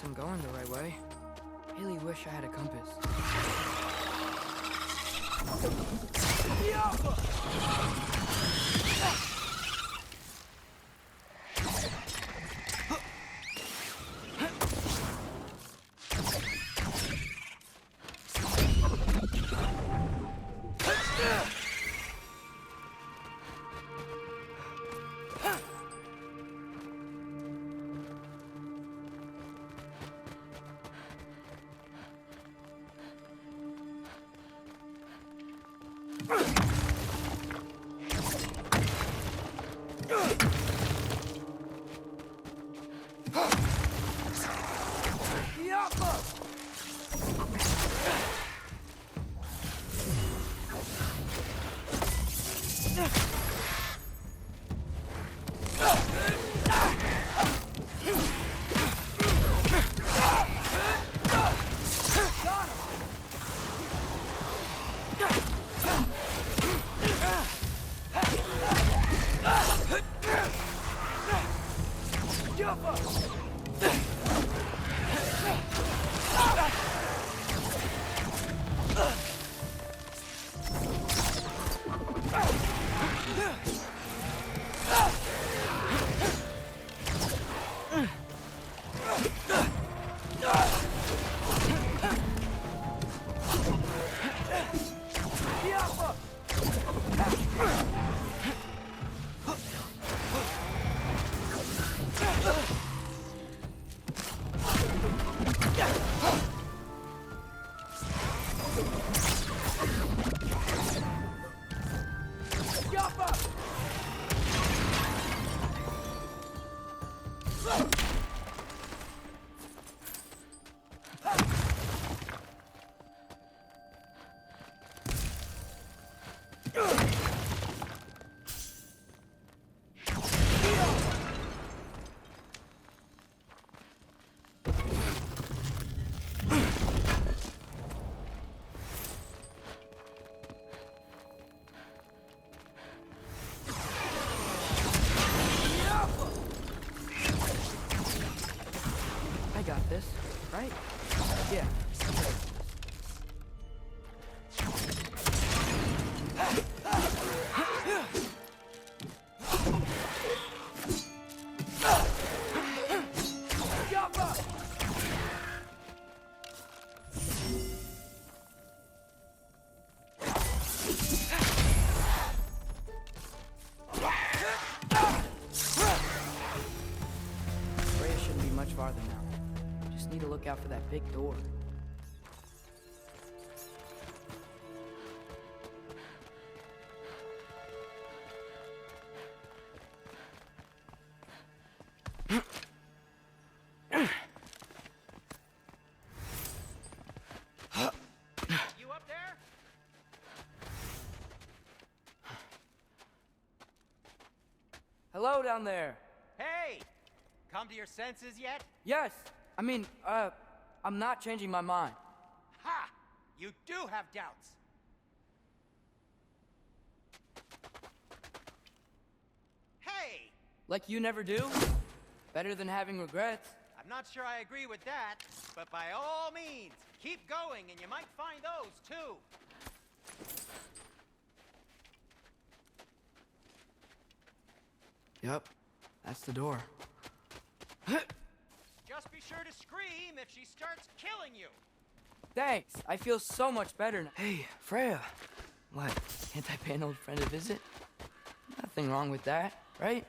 I'm going the right way. Really wish I had a compass. I got this, right? Yeah. Freya shouldn't be much farther now. Just need to look out for that big door. You up there? Hello down there. Hey! Come to your senses yet? Yes. I mean, I'm not changing my mind. Ha! You do have doubts. Hey! Like you never do? Better than having regrets. I'm not sure I agree with that, but by all means, keep going and you might find those too. Yep. That's the door. Just be sure to scream if she starts killing you. Thanks. I feel so much better now. Hey, Freya. What? Can't I pay an old friend a visit? Nothing wrong with that, right?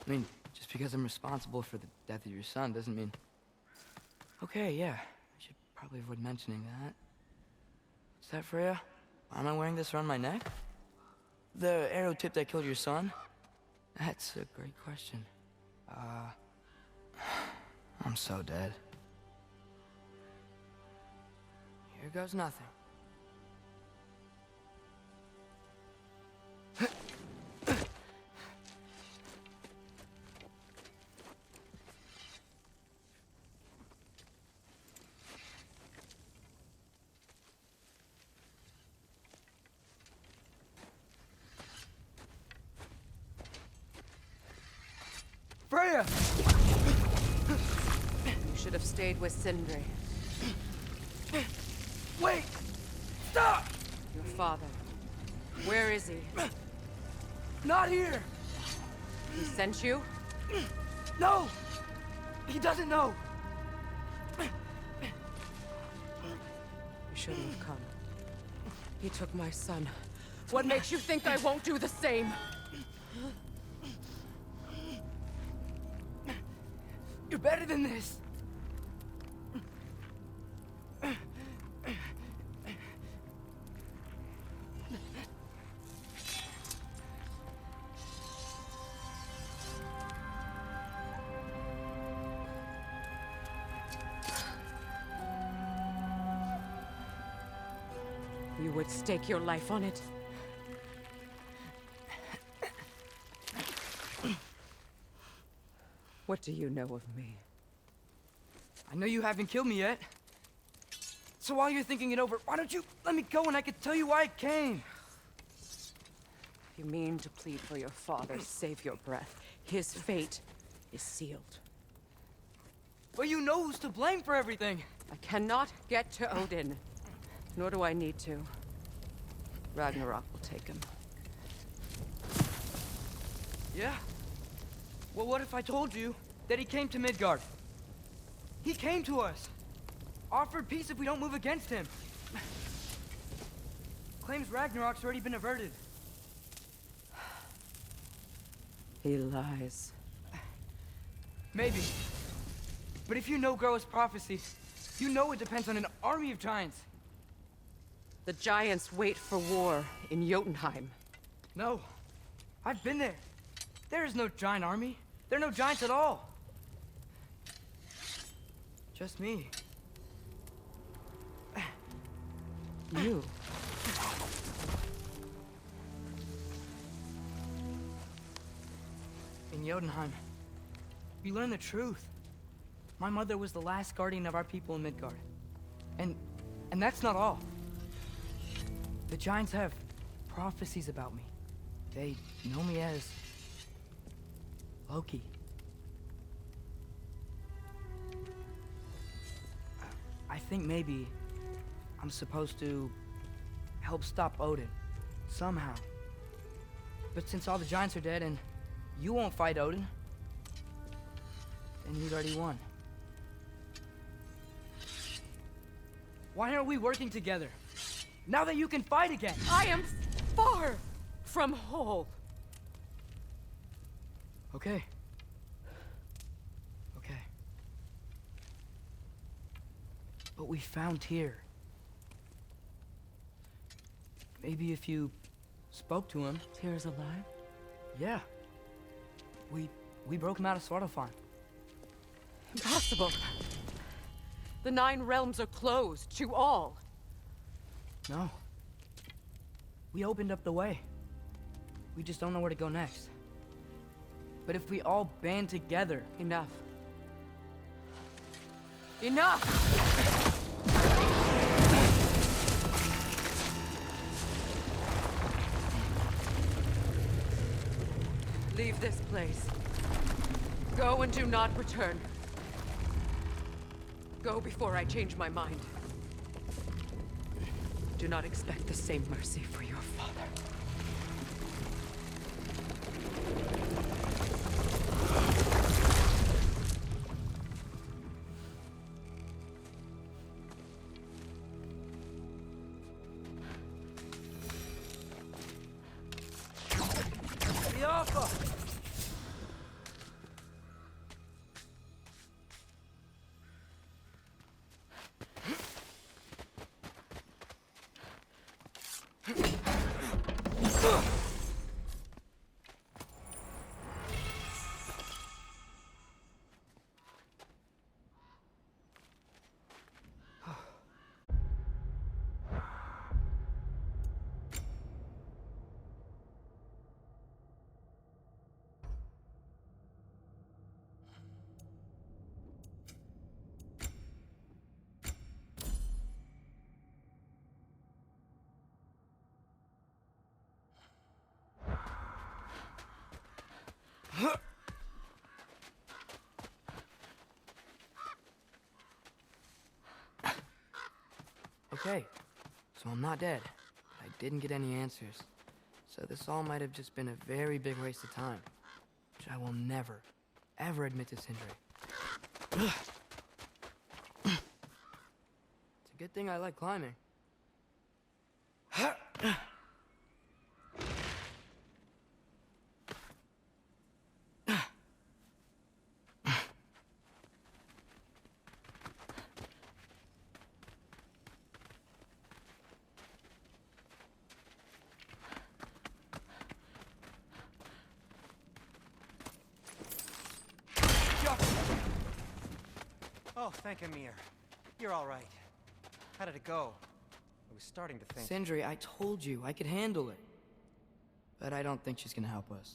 I mean, just because I'm responsible for the death of your son doesn't mean... Okay, yeah. I should probably avoid mentioning that. Is that Freya? Why am I wearing this around my neck? The arrow tip that killed your son? That's a great question. I'm so dead. Here goes nothing. Freya! should have stayed with Sindri. Wait! Stop! Your father. Where is he? Not here! He sent you? No! He doesn't know! You shouldn't have come. He took my son. What makes you think I won't do the same? You're better than this! You would stake your life on it? What do you know of me? I know you haven't killed me yet. So while you're thinking it over, why don't you let me go and I can tell you why I came? You mean to plead for your father, save your breath. His fate is sealed. But you know who's to blame for everything. I cannot get to Odin. Nor do I need to. Ragnarok will take him. Yeah? Well, what if I told you that he came to Midgard? He came to us. Offered peace if we don't move against him. Claims Ragnarok's already been averted. He lies. Maybe. But if you know Groa's prophecy, you know it depends on an army of giants. The giants wait for war in Jotunheim. No. I've been there. There is no giant army. There are no giants at all. Just me. You? In Jotunheim, we learn the truth. My mother was the last guardian of our people in Midgard. And that's not all. The giants have prophecies about me. They know me as Loki. I think maybe I'm supposed to help stop Odin, somehow. But since all the giants are dead and you won't fight Odin, then he's already won. Why aren't we working together? Now that you can fight again! I am far from whole. Okay. Okay. But we found Tyr. Maybe if you spoke to him. Tyr's alive? Yeah. We broke him out of Svartalfheim. Impossible. The 9 realms are closed to all. No. We opened up the way. We just don't know where to go next. But if we all band together... Enough. Enough! Leave this place. Go and do not return. Go before I change my mind. Do not expect the same mercy for your father. The Alpha! Okay, so I'm not dead. I didn't get any answers. So this all might have just been a very big waste of time. Which I will never, ever admit to Sindri. It's a good thing I like climbing. Oh, thank Amir. You're all right. How did it go? I was starting to think... Sindri, I told you I could handle it. But I don't think she's gonna help us.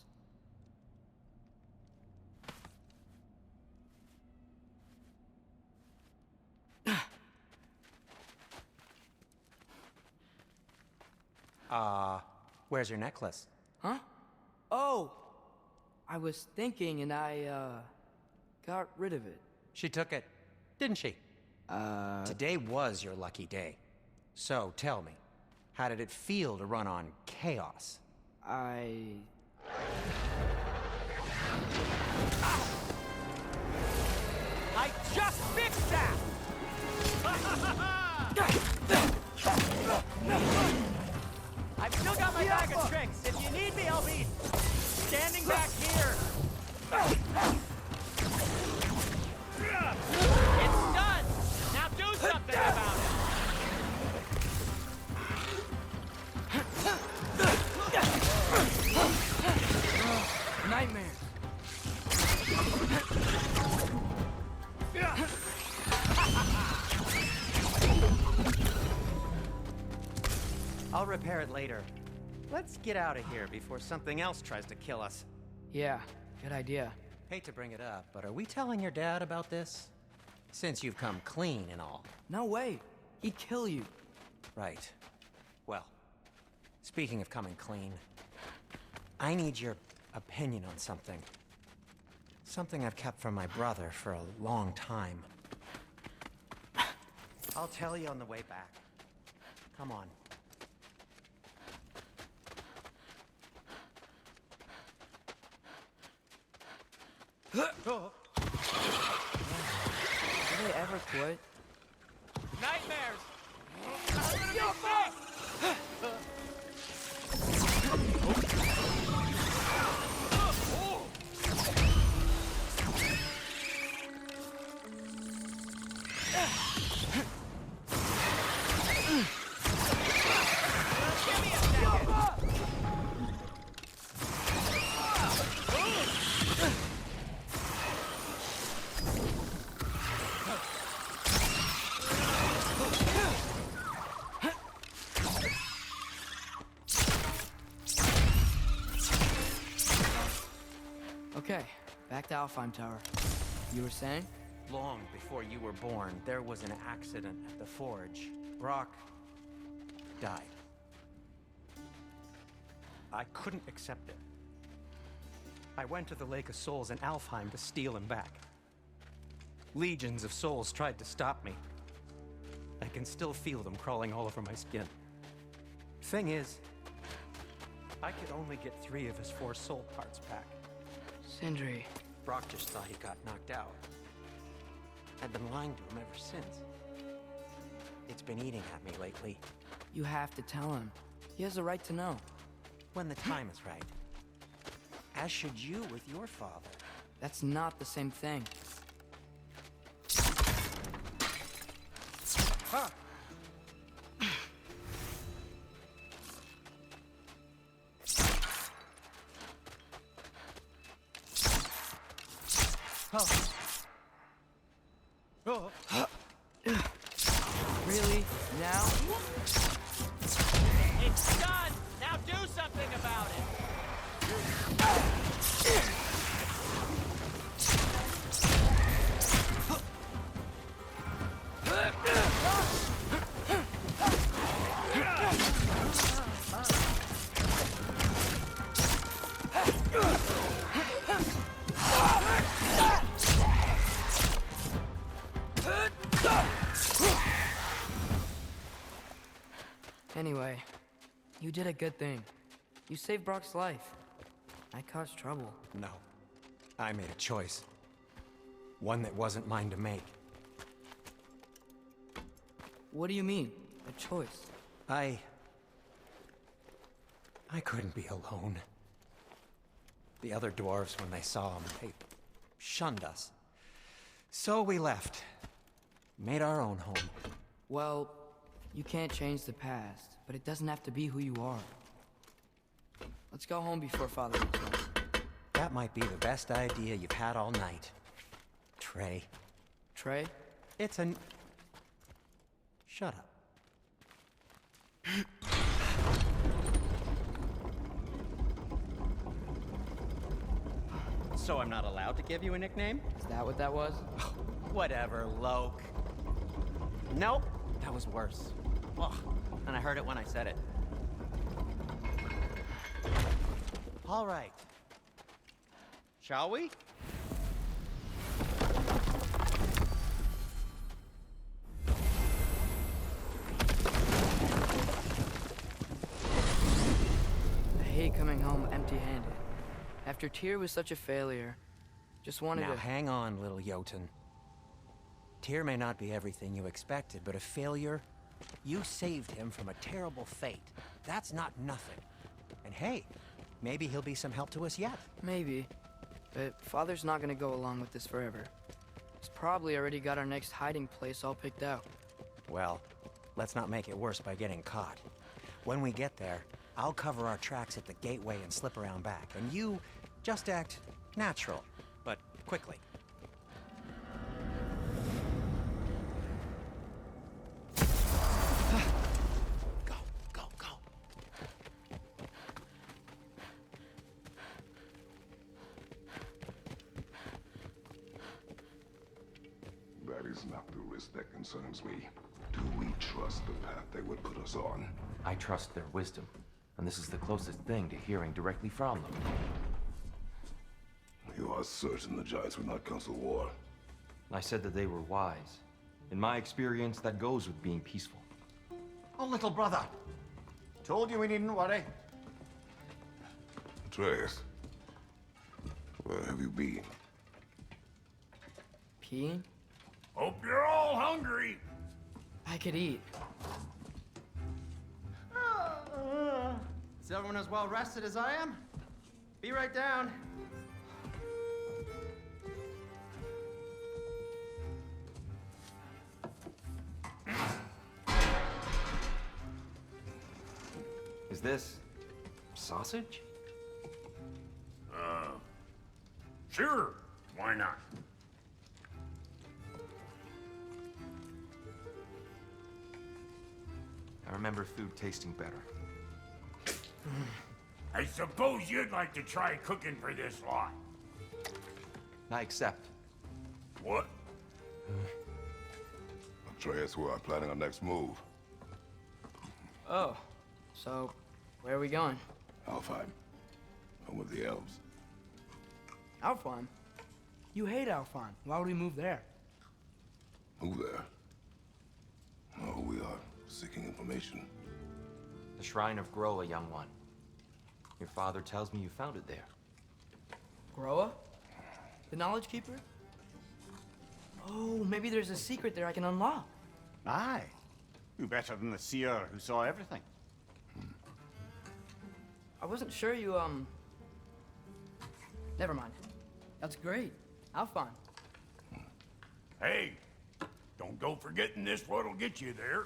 Where's your necklace? Huh? Oh! I was thinking and I, got rid of it. She took it, didn't she? Today was your lucky day. So, tell me, how did it feel to run on chaos? I just fixed that! I've still got my bag of tricks. If you need me, I'll be standing back here. It's done! Now do something about it! Nightmares. I'll repair it later. Let's get out of here before something else tries to kill us. Yeah, good idea. Hate to bring it up, but are we telling your dad about this? Since you've come clean and all. No way. He'd kill you. Right. Well, speaking of coming clean, I need your opinion on something. Something I've kept from my brother for a long time. I'll tell you on the way back. Come on. Do they ever quit? Nightmares! Okay, back to Alfheim Tower. You were saying? Long before you were born, there was an accident at the forge. Brock died. I couldn't accept it. I went to the Lake of Souls in Alfheim to steal him back. Legions of souls tried to stop me. I can still feel them crawling all over my skin. Thing is, I could only get 3 of his 4 soul parts back. Sindri. Brock just thought he got knocked out. I've been lying to him ever since. It's been eating at me lately. You have to tell him. He has a right to know. When the time is right. As should you with your father. That's not the same thing. Huh. Oh. Really? Now? It's done! Now do something about it! Anyway, you did a good thing. You saved Brock's life. I caused trouble. No. I made a choice. One that wasn't mine to make. What do you mean, a choice? I couldn't be alone. The other dwarves, when they saw him, they shunned us. So we left. Made our own home. Well, you can't change the past, but it doesn't have to be who you are. Let's go home before Father gets home. That might be the best idea you've had all night. Trey. Trey? It's an... Shut up. So I'm not allowed to give you a nickname? Is that what that was? Whatever, Loke. Nope, that was worse. Ugh, and I heard it when I said it. All right. Shall we? I hate coming home empty-handed. After Tyr was such a failure, just wanted Now to... hang on, little Jotun. Tyr may not be everything you expected, but a failure? You saved him from a terrible fate. That's not nothing. And hey, maybe he'll be some help to us yet. Maybe. But Father's not gonna go along with this forever. He's probably already got our next hiding place all picked out. Well, let's not make it worse by getting caught. When we get there, I'll cover our tracks at the gateway and slip around back. And you just act natural, but quickly. Go, go, go. That is not the risk that concerns me. Do we trust the path they would put us on? I trust their wisdom, and this is the closest thing to hearing directly from them. You are certain the Giants would not counsel war? I said that they were wise. In my experience, that goes with being peaceful. Oh, little brother. Told you we needn't worry. Atreus, where have you been? Peeing? Hope you're all hungry. I could eat. Is everyone as well rested as I am? Be right down. Is this sausage? Sure. Why not? I remember food tasting better. I suppose you'd like to try cooking for this lot. I accept. What? Atreus, we are planning our next move. Oh, so where are we going? Alfheim. Home of the elves. Alfheim? You hate Alfheim. Why would we move there? Who there? Oh, we are seeking information. The Shrine of Groa, young one. Your father tells me you found it there. Groa? The Knowledge Keeper? Oh, maybe there's a secret there I can unlock. Aye. You better than the seer who saw everything. I wasn't sure you, Never mind. That's great. Alfheim. Hey, don't go forgetting this what'll get you there.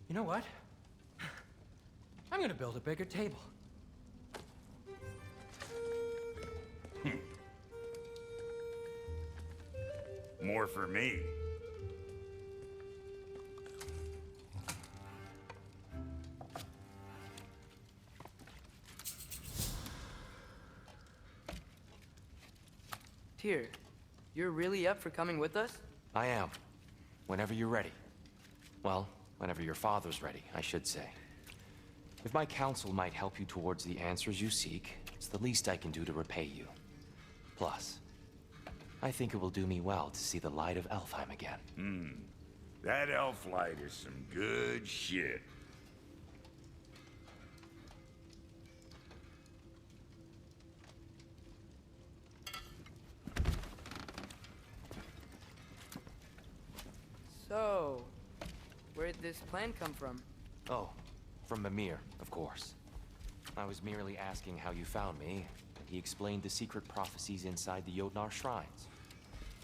You know what? I'm gonna build a bigger table. More for me. Tyr, you're really up for coming with us? I am. Whenever you're ready. Well, whenever your father's ready, I should say. If my counsel might help you towards the answers you seek, it's the least I can do to repay you. Plus, I think it will do me well to see the light of Elfheim again. That elf light is some good shit. So, where'd this plan come from? Oh, from Mimir, of course. I was merely asking how you found me, and he explained the secret prophecies inside the Jotnar shrines.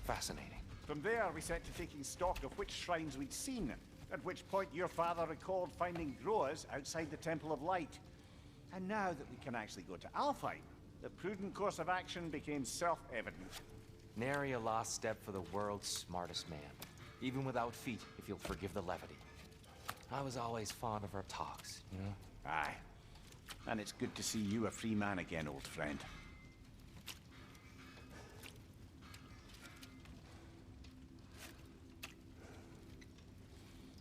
Fascinating. From there, we set to taking stock of which shrines we'd seen, at which point your father recalled finding growers outside the Temple of Light. And now that we can actually go to Alfheim, the prudent course of action became self-evident. Nary a lost step for the world's smartest man. Even without feet, if you'll forgive the levity. I was always fond of our talks, you know? Aye. And it's good to see you a free man again, old friend.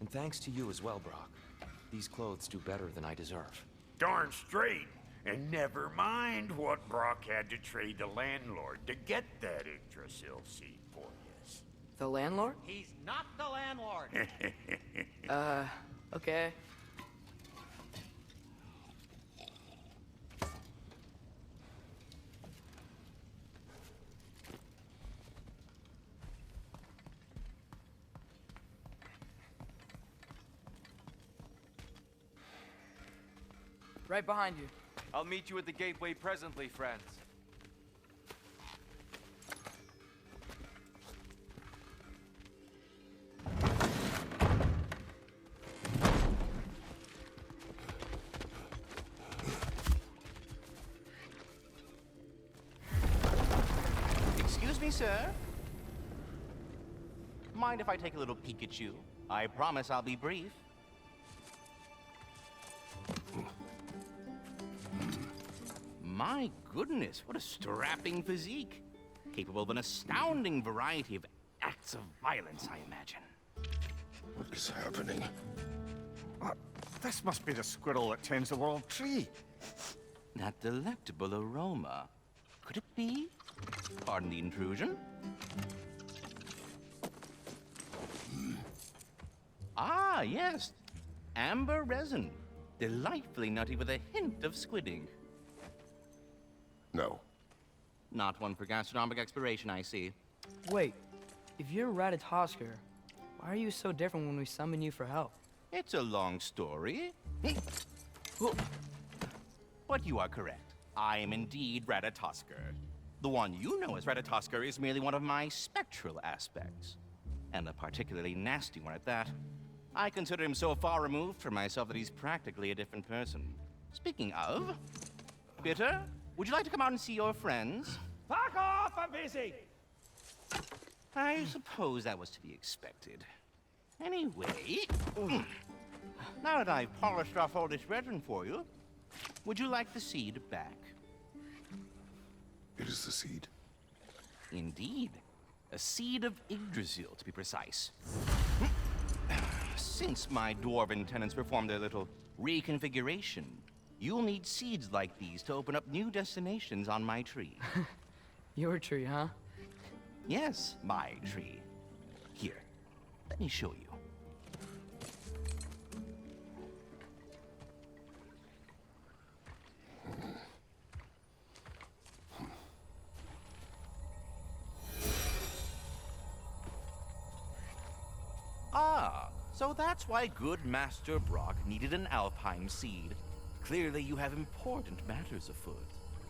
And thanks to you as well, Brock. These clothes do better than I deserve. Darn straight. And never mind what Brock had to trade the landlord to get that Yggdrasil seed for us. The landlord? He's not the landlord. Okay. Right behind you. I'll meet you at the gateway presently, friends. Excuse me, sir. Mind if I take a little peek at you? I promise I'll be brief. My goodness, what a strapping physique. Capable of an astounding variety of acts of violence, I imagine. What is happening? This must be the squirrel that tends the world tree. That delectable aroma. Could it be? Pardon the intrusion. Ah, yes. Amber resin. Delightfully nutty with a hint of squid ink. No. Not one for gastronomic exploration, I see. Wait, if you're Ratatosker, why are you so different when we summon you for help? It's a long story. But you are correct. I am indeed Ratatosker. The one you know as Ratatosker is merely one of my spectral aspects. And a particularly nasty one at that. I consider him so far removed from myself that he's practically a different person. Speaking of... Bitter, would you like to come out and see your friends? Fuck off! I'm busy! I suppose that was to be expected. Anyway... Now that I've polished off all this resin for you, would you like the seed back? It is the seed. Indeed. A seed of Yggdrasil, to be precise. Since my dwarven tenants performed their little reconfiguration, you'll need seeds like these to open up new destinations on my tree. Your tree, huh? Yes, my tree. Here, let me show you. Ah, so that's why good Master Brock needed an Alfheim seed. Clearly you have important matters afoot.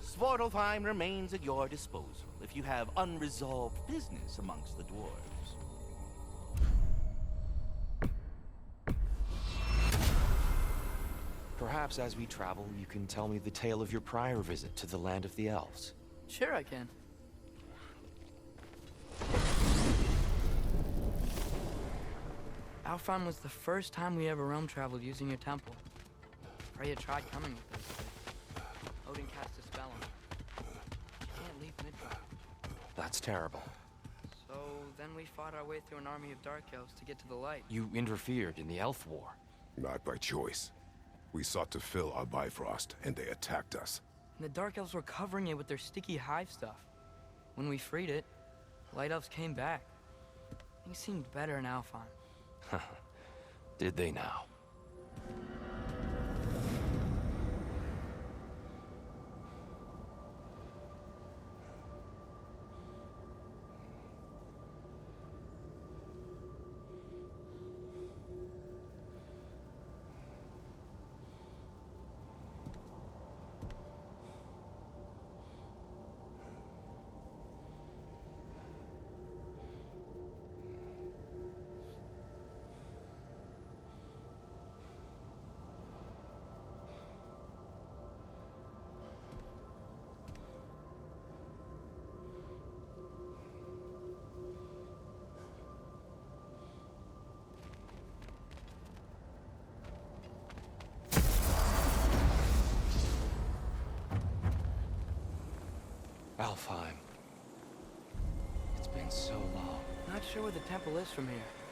Svartalfheim remains at your disposal if you have unresolved business amongst the dwarves. Perhaps as we travel, you can tell me the tale of your prior visit to the land of the elves. Sure I can. Alfheim was the first time we ever realm traveled using your temple. Freya tried coming with us, but Odin cast a spell on her. She can't leave Midgard. That's terrible. So then we fought our way through an army of dark elves to get to the light. You interfered in the elf war. Not by choice. We sought to fill our Bifrost, and they attacked us. And the dark elves were covering it with their sticky hive stuff. When we freed it, Light Elves came back. Things seemed better in Alfheim. Did they now? Alfheim. It's been so long. Not sure where the temple is from here.